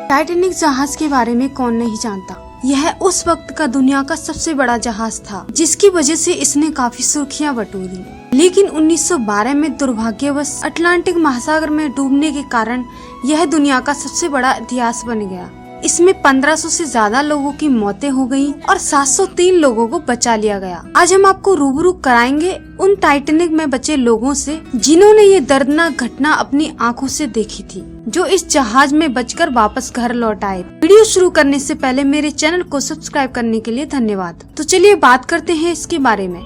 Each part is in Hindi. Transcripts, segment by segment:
टाइटैनिक जहाज के बारे में कौन नहीं जानता। यह उस वक्त का दुनिया का सबसे बड़ा जहाज था, जिसकी वजह से इसने काफी सुर्खियां बटोरी। लेकिन 1912 में दुर्भाग्यवश अटलांटिक महासागर में डूबने के कारण यह दुनिया का सबसे बड़ा इतिहास बन गया। इसमें 1500 से ज्यादा लोगों की मौतें हो गयी और 703 लोगों को बचा लिया गया। आज हम आपको रूबरू कराएंगे उन टाइटैनिक में बचे लोगों से, जिन्होंने ये दर्दनाक घटना अपनी आंखों से देखी थी, जो इस जहाज में बचकर वापस घर लौट आए। वीडियो शुरू करने से पहले मेरे चैनल को सब्सक्राइब करने के लिए धन्यवाद। तो चलिए बात करते हैं इसके बारे में।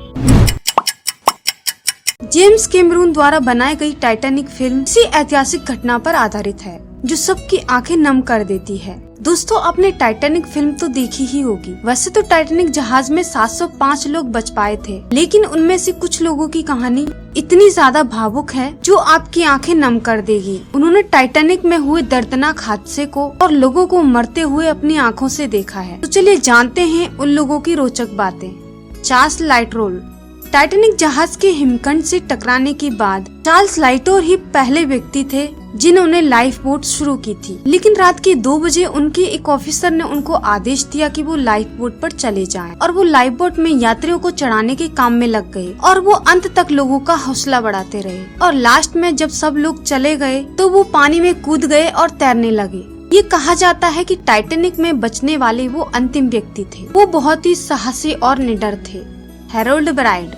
जेम्स कैमरून द्वारा बनाई गई टाइटैनिक फिल्म इसी ऐतिहासिक घटना पर आधारित है, जो सबकी आंखें नम कर देती है। दोस्तों, आपने टाइटैनिक फिल्म तो देखी ही होगी। वैसे तो टाइटैनिक जहाज में 705 लोग बच पाए थे, लेकिन उनमें से कुछ लोगों की कहानी इतनी ज्यादा भावुक है जो आपकी आंखें नम कर देगी। उन्होंने टाइटैनिक में हुए दर्दनाक हादसे को और लोगों को मरते हुए अपनी आंखों से देखा है। तो चलिए जानते हैं उन लोगों की रोचक बातें। चार्ल्स लाइटरोल। टाइटैनिक जहाज के हिमखंड से टकराने के बाद चार्ल्स लाइटोर ही पहले व्यक्ति थे जिन्होंने लाइफ बोट शुरू की थी। लेकिन रात के 2 बजे उनके एक ऑफिसर ने उनको आदेश दिया कि वो लाइफ बोट पर चले जाएं, और वो लाइफ बोट में यात्रियों को चढ़ाने के काम में लग गए और वो अंत तक लोगों का हौसला बढ़ाते रहे। और लास्ट में जब सब लोग चले गए तो वो पानी में कूद गए और तैरने लगे। ये कहा जाता है कि टाइटैनिक में बचने वाले वो अंतिम व्यक्ति थे। वो बहुत ही साहसी और निडर थे। Harold bride.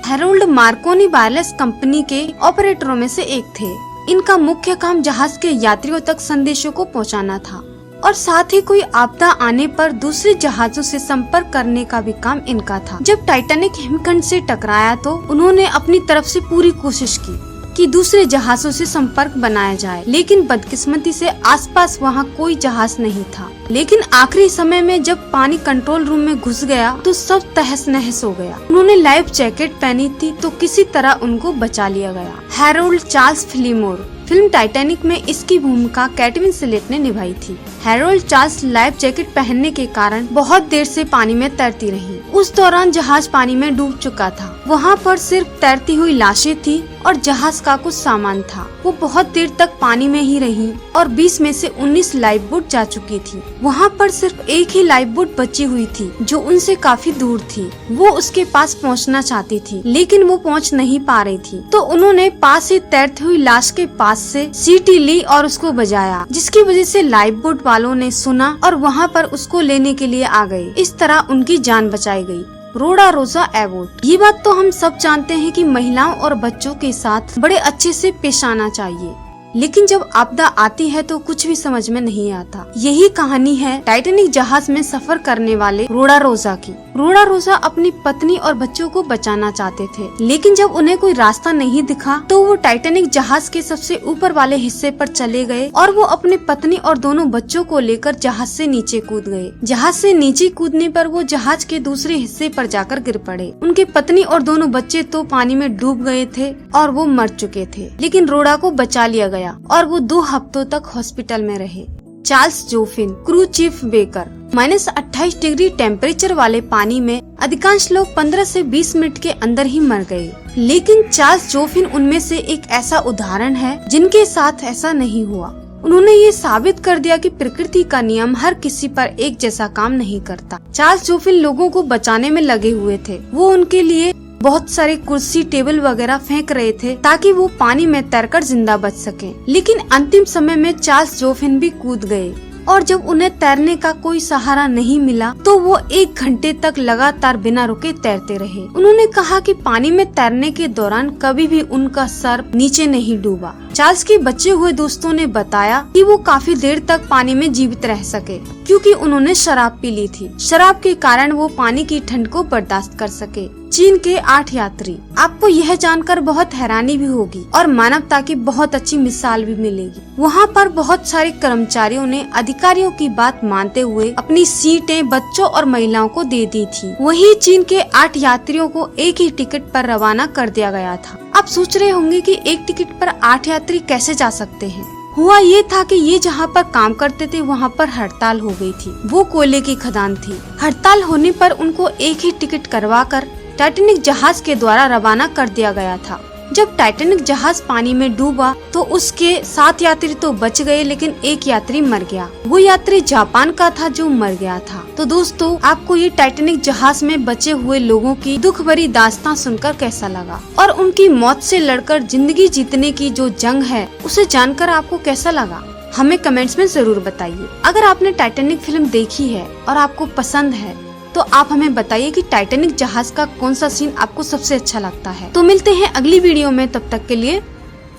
Harold Markovnikov wireless company के ऑपरेटरों में से एक थे। इनका मुख्य काम जहाज के यात्रियों तक संदेशों को पहुंचाना था और साथ ही कोई आपदा आने पर दूसरे जहाजों से संपर्क करने का भी काम इनका था। जब टाइटैनिक हिमखंड से टकराया तो उन्होंने अपनी तरफ से पूरी कोशिश की कि दूसरे जहाजों से संपर्क बनाया जाए, लेकिन बदकिस्मती से आसपास वहां कोई जहाज नहीं था। लेकिन आखिरी समय में जब पानी कंट्रोल रूम में घुस गया तो सब तहस नहस हो गया। उन्होंने लाइफ जैकेट पहनी थी तो किसी तरह उनको बचा लिया गया। Harold Charles Phillimore. Film Titanic में इसकी भूमिका कैट विंसलेट ने निभाई थी। हैरोल्ड चार्ल्स लाइफ जैकेट पहनने के कारण बहुत देर से पानी में तैरती रही। उस दौरान जहाज पानी में डूब चुका था। वहाँ पर सिर्फ तैरती हुई लाशें थी और जहाज का कुछ सामान था। वो बहुत देर तक पानी में ही रही और 20 में से 19 लाइफ बोट जा चुकी थी। वहाँ पर सिर्फ एक ही लाइफ बोट बची हुई थी, जो उनसे काफी दूर थी। वो उसके पास पहुँचना चाहती थी, लेकिन वो पहुँच नहीं पा रही थी। तो उन्होंने पास से तैरती हुई लाश के पास से सीटी ली और उसको बजाया, जिसकी वजह से लाइफ बोट वालों ने सुना और वहाँ पर उसको लेने के लिए आ गए। इस तरह उनकी जान बचाई गई। रोडा रोजा एबोट। ये बात तो हम सब जानते हैं कि महिलाओं और बच्चों के साथ बड़े अच्छे से पेश आना चाहिए, लेकिन जब आपदा आती है तो कुछ भी समझ में नहीं आता। यही कहानी है टाइटैनिक जहाज में सफर करने वाले रोडा रोजा की। रोडा रोजा अपनी पत्नी और बच्चों को बचाना चाहते थे, लेकिन जब उन्हें कोई रास्ता नहीं दिखा तो वो टाइटैनिक जहाज के सबसे ऊपर वाले हिस्से पर चले गए और वो अपनी पत्नी और दोनों बच्चों को लेकर जहाज से नीचे कूद गए। जहाज से नीचे कूदने पर वो जहाज के दूसरे हिस्से पर जाकर गिर पड़े। उनके पत्नी और दोनों बच्चे तो पानी में डूब गए थे और वो मर चुके थे, लेकिन रोडा को बचा लिया गया और वो 2 हफ्तों तक हॉस्पिटल में रहे। Charles Joughin. Crew chief Baker. -28 degree temperature वाले पानी में अधिकांश लोग 15 से 20 मिनट के अंदर ही मर गए, लेकिन चार्ल्स जोफिन उनमें से एक ऐसा उदाहरण है जिनके साथ ऐसा नहीं हुआ। उन्होंने ये साबित कर दिया कि प्रकृति का नियम हर किसी पर एक जैसा काम नहीं करता। चार्ल्स जोफिन लोगों को बचाने में लगे हुए थे। वो उनके लिए बहुत सारे कुर्सी टेबल वगैरह फेंक रहे थे ताकि वो पानी में तैरकर जिंदा बच सकें। लेकिन अंतिम समय में चार्ल्स जोफिन भी कूद गए और जब उन्हें तैरने का कोई सहारा नहीं मिला तो वो 1 घंटे तक लगातार बिना रुके तैरते रहे। उन्होंने कहा कि पानी में तैरने के दौरान कभी भी उनका सर नीचे नहीं डूबा। चार्ल्स के बचे हुए दोस्तों ने बताया कि वो काफी देर तक पानी में जीवित रह सके क्योंकि उन्होंने शराब पी ली थी। शराब के कारण वो पानी की ठंड को बर्दाश्त कर सके। चीन के 8 यात्री। आपको यह जानकर बहुत हैरानी भी होगी और मानवता की बहुत अच्छी मिसाल भी मिलेगी। वहाँ पर बहुत सारे कर्मचारियों ने अधिकारियों की बात मानते हुए अपनी सीटें बच्चों और महिलाओं को दे दी थी। वहीं चीन के 8 यात्रियों को एक ही टिकट पर रवाना कर दिया गया था। आप सोच रहे होंगे कि एक टिकट पर 8 यात्री कैसे जा सकते हैं। हुआ ये था कि ये जहाँ पर काम करते थे वहाँ पर हड़ताल हो गई थी। वो कोयले की खदान थी। हड़ताल होने पर उनको एक ही टिकट करवाकर टाइटैनिक जहाज के द्वारा रवाना कर दिया गया था। जब टाइटैनिक जहाज पानी में डूबा तो उसके 7 यात्री तो बच गए, लेकिन एक यात्री मर गया। वो यात्री जापान का था जो मर गया था। तो दोस्तों, आपको ये टाइटैनिक जहाज में बचे हुए लोगों की दुख भरी दास्तां सुनकर कैसा लगा, और उनकी मौत से लड़कर जिंदगी जीतने की जो जंग है उसे जानकर आपको कैसा लगा, हमें कमेंट्स में जरूर बताइए। अगर आपने टाइटैनिक फिल्म देखी है और आपको पसंद है तो आप हमें बताइए कि टाइटैनिक जहाज का कौन सा सीन आपको सबसे अच्छा लगता है। तो मिलते हैं अगली वीडियो में, तब तक के लिए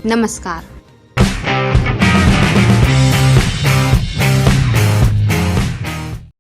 नमस्कार।